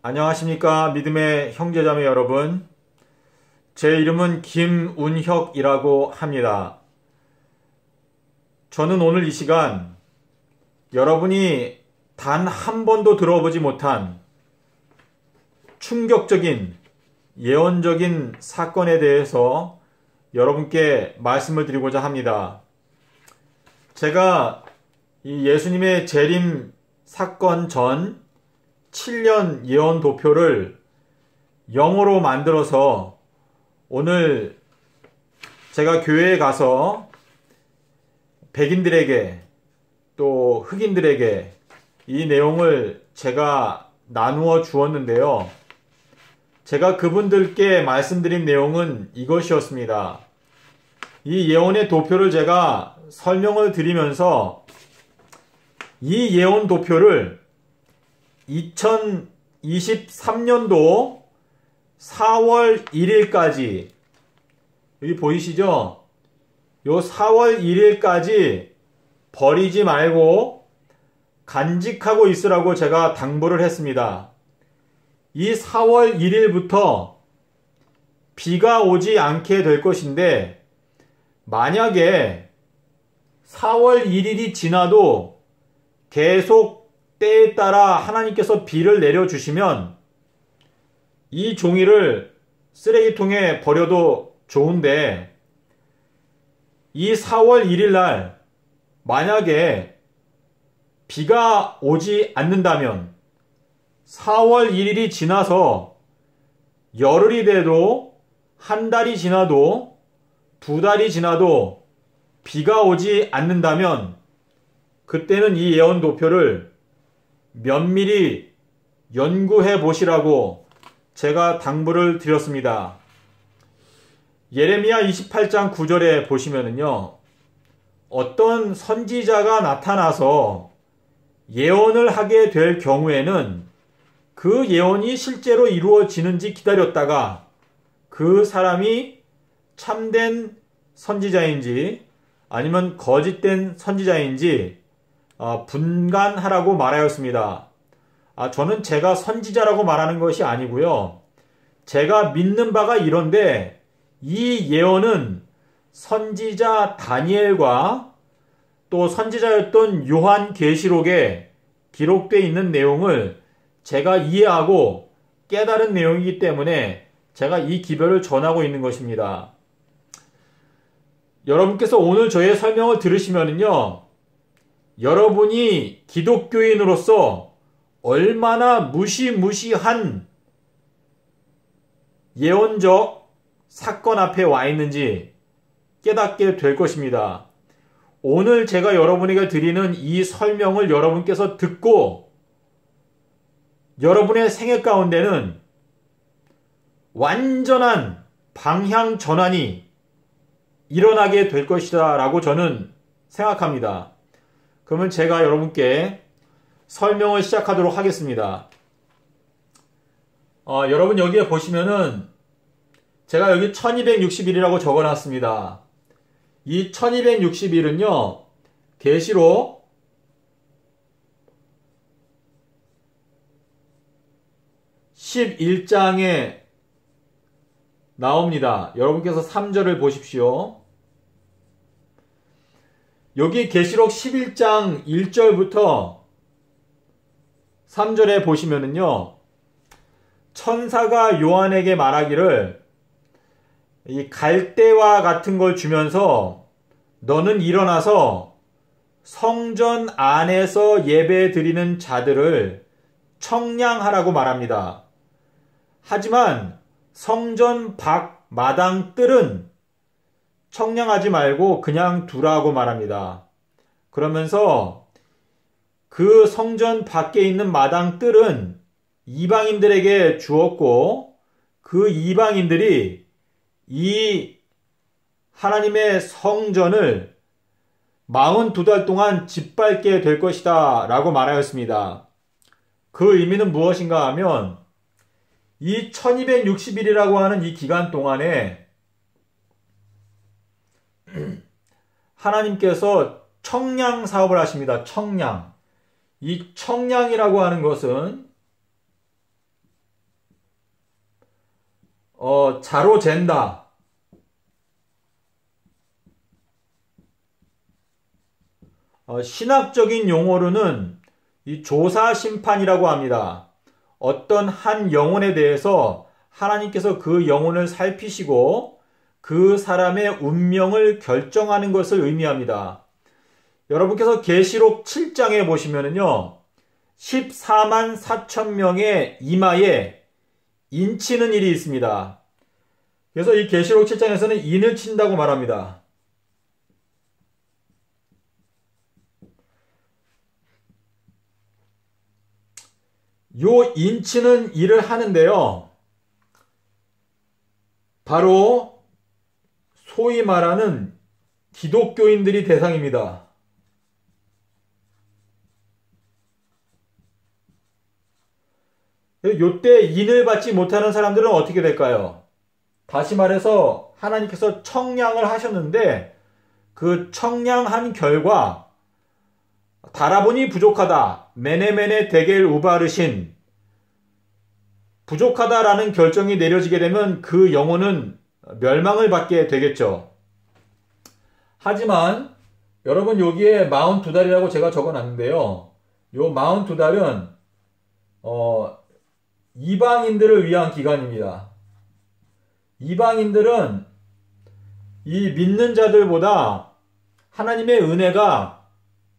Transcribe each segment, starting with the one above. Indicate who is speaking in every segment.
Speaker 1: 안녕하십니까 믿음의 형제자매 여러분. 제 이름은 김운혁이라고 합니다. 저는 오늘 이 시간 여러분이 단 한 번도 들어보지 못한 충격적인 예언적인 사건에 대해서 여러분께 말씀을 드리고자 합니다. 제가 이 예수님의 재림 사건 전 7년 예언 도표를 영어로 만들어서 오늘 제가 교회에 가서 백인들에게 또 흑인들에게 이 내용을 제가 나누어 주었는데요. 제가 그분들께 말씀드린 내용은 이것이었습니다. 이 예언의 도표를 제가 설명을 드리면서 이 예언 도표를 2023년도 4월 1일까지 여기 보이시죠? 요 4월 1일까지 버리지 말고 간직하고 있으라고 제가 당부를 했습니다. 이 4월 1일부터 비가 오지 않게 될 것인데 만약에 4월 1일이 지나도 계속 때에 따라 하나님께서 비를 내려주시면 이 종이를 쓰레기통에 버려도 좋은데 이 4월 1일 날 만약에 비가 오지 않는다면 4월 1일이 지나서 열흘이 돼도 한 달이 지나도 두 달이 지나도 비가 오지 않는다면 그때는 이 예언 도표를 면밀히 연구해 보시라고 제가 당부를 드렸습니다. 예레미야 28장 9절에 보시면은요, 어떤 선지자가 나타나서 예언을 하게 될 경우에는 그 예언이 실제로 이루어지는지 기다렸다가 그 사람이 참된 선지자인지 아니면 거짓된 선지자인지 분간하라고 말하였습니다. 저는 제가 선지자라고 말하는 것이 아니고요. 제가 믿는 바가 이런데 이 예언은 선지자 다니엘과 또 선지자였던 요한 계시록에 기록되어 있는 내용을 제가 이해하고 깨달은 내용이기 때문에 제가 이 기별을 전하고 있는 것입니다. 여러분께서 오늘 저의 설명을 들으시면은요, 여러분이 기독교인으로서 얼마나 무시무시한 예언적 사건 앞에 와 있는지 깨닫게 될 것입니다. 오늘 제가 여러분에게 드리는 이 설명을 여러분께서 듣고 여러분의 생애 가운데는 완전한 방향 전환이 일어나게 될 것이다 라고 저는 생각합니다. 그러면 제가 여러분께 설명을 시작하도록 하겠습니다. 여러분 여기에 보시면은 제가 여기 1260일이라고 적어놨습니다. 이 1260일은요, 계시록 11장에 나옵니다. 여러분께서 3절을 보십시오. 여기 계시록 11장 1절부터 3절에 보시면은요, 천사가 요한에게 말하기를 이 갈대와 같은 걸 주면서 너는 일어나서 성전 안에서 예배 드리는 자들을 청량하라고 말합니다. 하지만 성전 밖 마당 뜰은 청량하지 말고 그냥 두라고 말합니다. 그러면서 그 성전 밖에 있는 마당 뜰은 이방인들에게 주었고 그 이방인들이 이 하나님의 성전을 42달 동안 짓밟게 될 것이다 라고 말하였습니다. 그 의미는 무엇인가 하면 이 1260일이라고 하는 이 기간 동안에 하나님께서 청량 사업을 하십니다. 청량. 이 청량이라고 하는 것은 자로 잰다. 신학적인 용어로는 이 조사 심판이라고 합니다. 어떤 한 영혼에 대해서 하나님께서 그 영혼을 살피시고 그 사람의 운명을 결정하는 것을 의미합니다. 여러분께서 계시록 7장에 보시면은요, 14만 4천 명의 이마에 인치는 일이 있습니다. 그래서 이 계시록 7장에서는 인을 친다고 말합니다. 요 인치는 일을 하는데요, 바로 소위 말하는 기독교인들이 대상입니다. 요때 인을 받지 못하는 사람들은 어떻게 될까요? 다시 말해서 하나님께서 청량을 하셨는데 그 청량한 결과 다라보니 부족하다. 메네메네 데겔 우바르신 부족하다라는 결정이 내려지게 되면 그 영혼은 멸망을 받게 되겠죠. 하지만 여러분 여기에 42달이라고 제가 적어놨는데요. 요 42달은 이방인들을 위한 기간입니다. 이방인들은 이 믿는 자들보다 하나님의 은혜가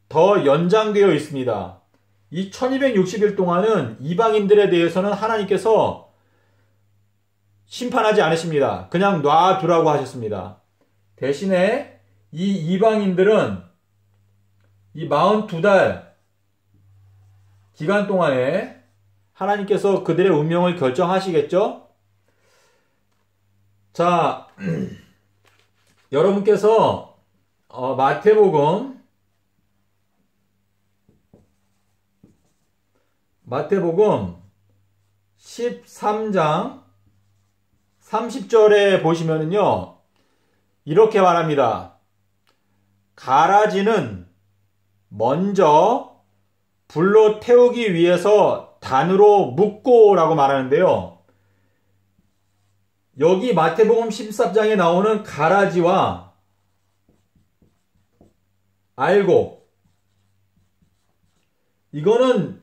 Speaker 1: 더 연장되어 있습니다. 이 1260일 동안은 이방인들에 대해서는 하나님께서 심판하지 않으십니다. 그냥 놔두라고 하셨습니다. 대신에 이 이방인들은 이 42달 기간 동안에 하나님께서 그들의 운명을 결정하시겠죠? 자, 여러분께서 마태복음 13장 30절에 보시면은요, 이렇게 말합니다. 가라지는 먼저 불로 태우기 위해서 단으로 묶고라고 말하는데요. 여기 마태복음 13장에 나오는 가라지와 알곡, 이거는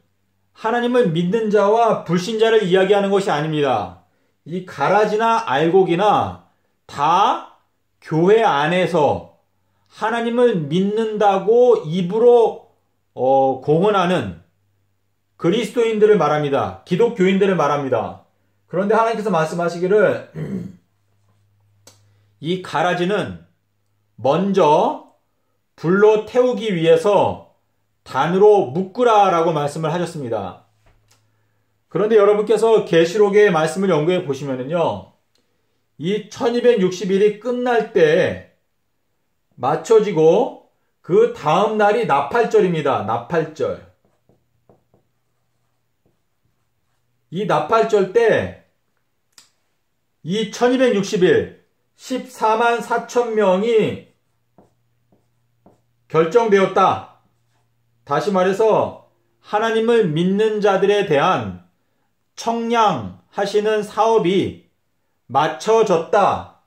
Speaker 1: 하나님을 믿는 자와 불신자를 이야기하는 것이 아닙니다. 이 가라지나 알곡이나 다 교회 안에서 하나님을 믿는다고 입으로 공언하는 그리스도인들을 말합니다. 기독교인들을 말합니다. 그런데 하나님께서 말씀하시기를 이 가라지는 먼저 불로 태우기 위해서 단으로 묶으라라고 말씀을 하셨습니다. 그런데 여러분께서 계시록의 말씀을 연구해 보시면은요, 이 1260일이 끝날 때 맞춰지고 그 다음 날이 나팔절입니다. 나팔절. 이 나팔절 때 이 1260일 14만 4천 명이 결정되었다. 다시 말해서 하나님을 믿는 자들에 대한 청량하시는 사업이 맞춰졌다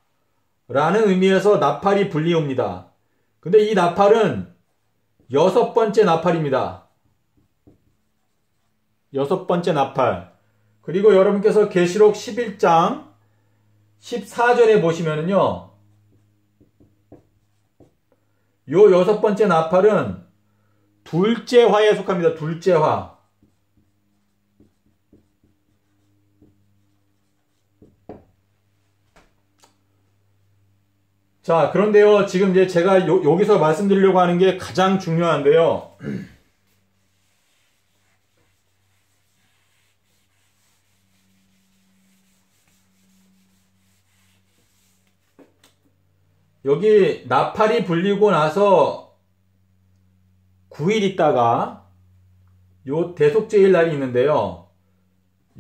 Speaker 1: 라는 의미에서 나팔이 불리옵니다. 근데 이 나팔은 6번째 나팔입니다. 6번째 나팔. 그리고 여러분께서 계시록 11장 14절에 보시면은요, 요 6번째 나팔은 둘째 화에 속합니다. 둘째 화. 자, 그런데요, 지금 이제 제가 여기서 말씀드리려고 하는 게 가장 중요한데요. 여기 나팔이 불리고 나서 9일 있다가 요 대속죄일 날이 있는데요.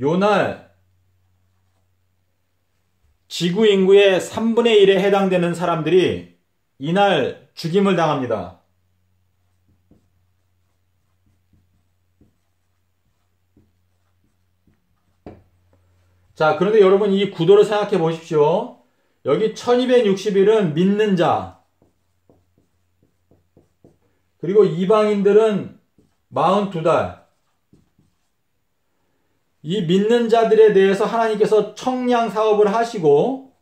Speaker 1: 요 날 지구 인구의 3분의 1에 해당되는 사람들이 이날 죽임을 당합니다. 자, 그런데 여러분 이 구도를 생각해 보십시오. 여기 1260일은 믿는 자, 그리고 이방인들은 42달. 이 믿는 자들에 대해서 하나님께서 청량 사업을 하시고,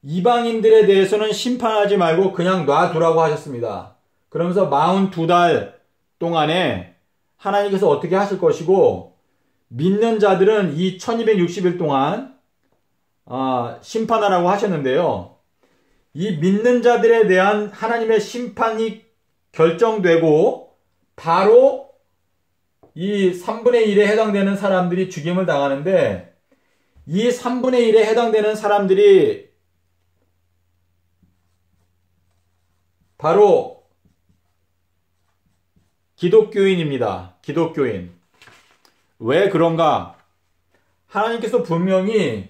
Speaker 1: 이방인들에 대해서는 심판하지 말고 그냥 놔두라고 하셨습니다. 그러면서 42달 동안에 하나님께서 어떻게 하실 것이고, 믿는 자들은 이 1260일 동안 심판하라고 하셨는데요. 이 믿는 자들에 대한 하나님의 심판이 결정되고 바로 이 3분의 1에 해당되는 사람들이 죽임을 당하는데, 이 3분의 1에 해당되는 사람들이 바로 기독교인입니다. 기독교인. 왜 그런가? 하나님께서 분명히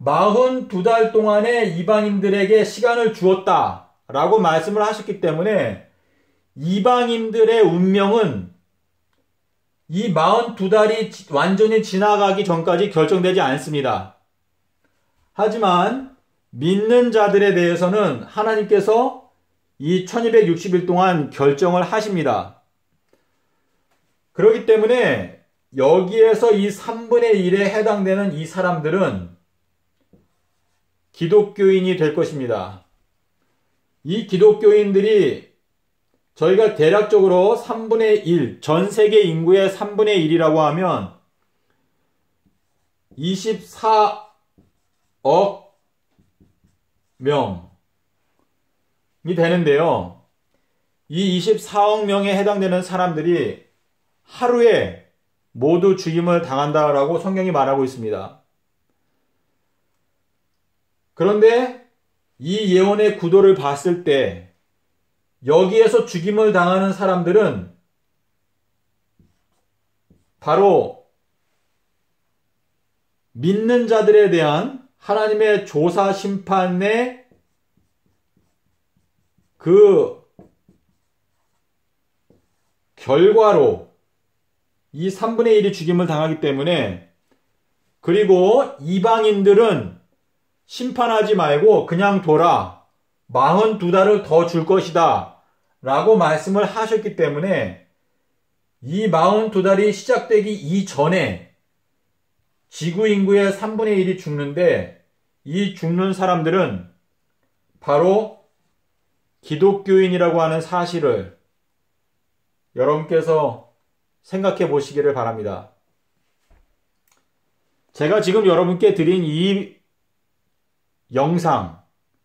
Speaker 1: 42달 동안의 이방인들에게 시간을 주었다 라고 말씀을 하셨기 때문에 이방인들의 운명은 이 42달이 완전히 지나가기 전까지 결정되지 않습니다. 하지만 믿는 자들에 대해서는 하나님께서 이 1260일 동안 결정을 하십니다. 그렇기 때문에 여기에서 이 3분의 1에 해당되는 이 사람들은 기독교인이 될 것입니다. 이 기독교인들이 저희가 대략적으로 3분의 1, 전 세계 인구의 3분의 1이라고 하면 24억 명이 되는데요. 이 24억 명에 해당되는 사람들이 하루에 모두 죽임을 당한다라고 성경이 말하고 있습니다. 그런데 이 예언의 구도를 봤을 때 여기에서 죽임을 당하는 사람들은 바로 믿는 자들에 대한 하나님의 조사 심판의 그 결과로 이 3분의 1이 죽임을 당하기 때문에, 그리고 이방인들은 심판하지 말고 그냥 둬라, 42달을 더 줄 것이다 라고 말씀을 하셨기 때문에 이 42달이 시작되기 이전에 지구 인구의 3분의 1이 죽는데, 이 죽는 사람들은 바로 기독교인이라고 하는 사실을 여러분께서 생각해 보시기를 바랍니다. 제가 지금 여러분께 드린 이 영상,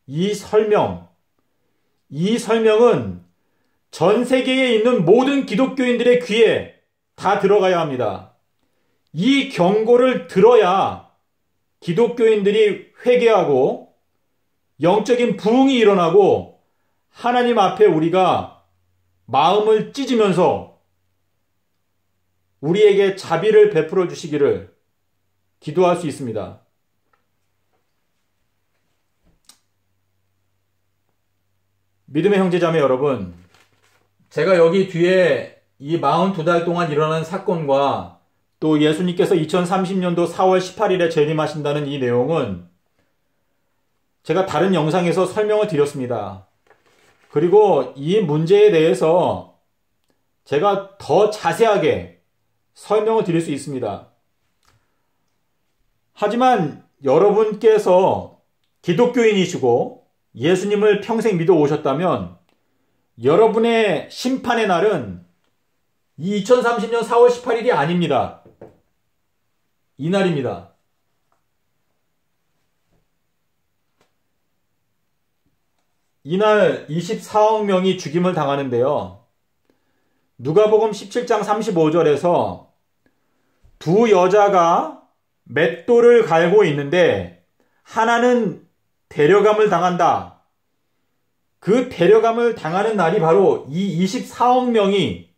Speaker 1: 이 설명은 전 세계에 있는 모든 기독교인들의 귀에 다 들어가야 합니다. 이 경고를 들어야 기독교인들이 회개하고 영적인 부흥이 일어나고 하나님 앞에 우리가 마음을 찢으면서 우리에게 자비를 베풀어 주시기를 기도할 수 있습니다. 믿음의 형제자매 여러분, 제가 여기 뒤에 이 42달 동안 일어난 사건과 또 예수님께서 2030년도 4월 18일에 재림하신다는 이 내용은 제가 다른 영상에서 설명을 드렸습니다. 그리고 이 문제에 대해서 제가 더 자세하게 설명을 드릴 수 있습니다. 하지만 여러분께서 기독교인이시고 예수님을 평생 믿어 오셨다면 여러분의 심판의 날은 2030년 4월 18일이 아닙니다. 이날입니다. 이날 24억 명이 죽임을 당하는데요. 누가복음 17장 35절에서 두 여자가 맷돌을 갈고 있는데 하나는 데려감을 당한다. 그 데려감을 당하는 날이 바로 이 24억 명이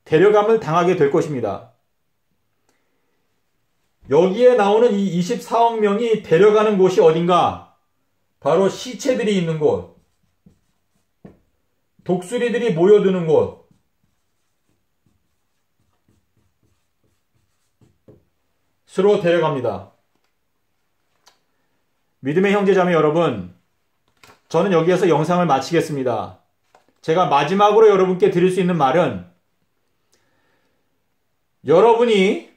Speaker 1: 데려감을 당하게 될 것입니다. 여기에 나오는 이 24억 명이 데려가는 곳이 어딘가? 바로 시체들이 있는 곳, 독수리들이 모여드는 곳, 데려갑니다. 믿음의 형제자매 여러분, 저는 여기에서 영상을 마치겠습니다. 제가 마지막으로 여러분께 드릴 수 있는 말은, 여러분이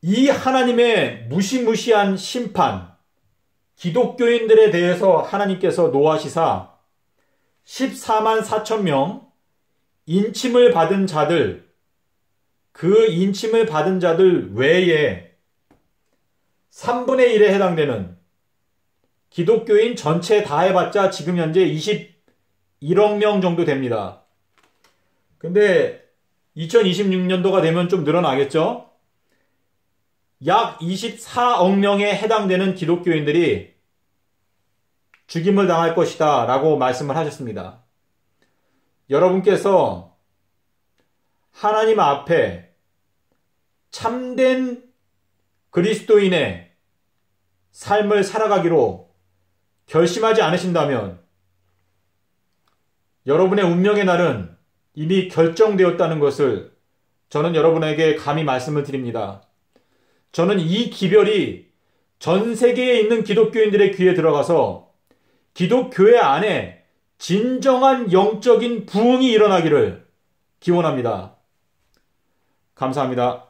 Speaker 1: 이 하나님의 무시무시한 심판, 기독교인들에 대해서 하나님께서 노하시사 14만 4천 명 인침을 받은 자들, 그 인침을 받은 자들 외에 3분의 1에 해당되는 기독교인 전체 다 해봤자 지금 현재 21억 명 정도 됩니다. 근데 2026년도가 되면 좀 늘어나겠죠? 약 24억 명에 해당되는 기독교인들이 죽임을 당할 것이다 라고 말씀을 하셨습니다. 여러분께서 하나님 앞에 참된 그리스도인의 삶을 살아가기로 결심하지 않으신다면 여러분의 운명의 날은 이미 결정되었다는 것을 저는 여러분에게 감히 말씀을 드립니다. 저는 이 기별이 전 세계에 있는 기독교인들의 귀에 들어가서 기독교회 안에 진정한 영적인 부흥이 일어나기를 기원합니다. 감사합니다.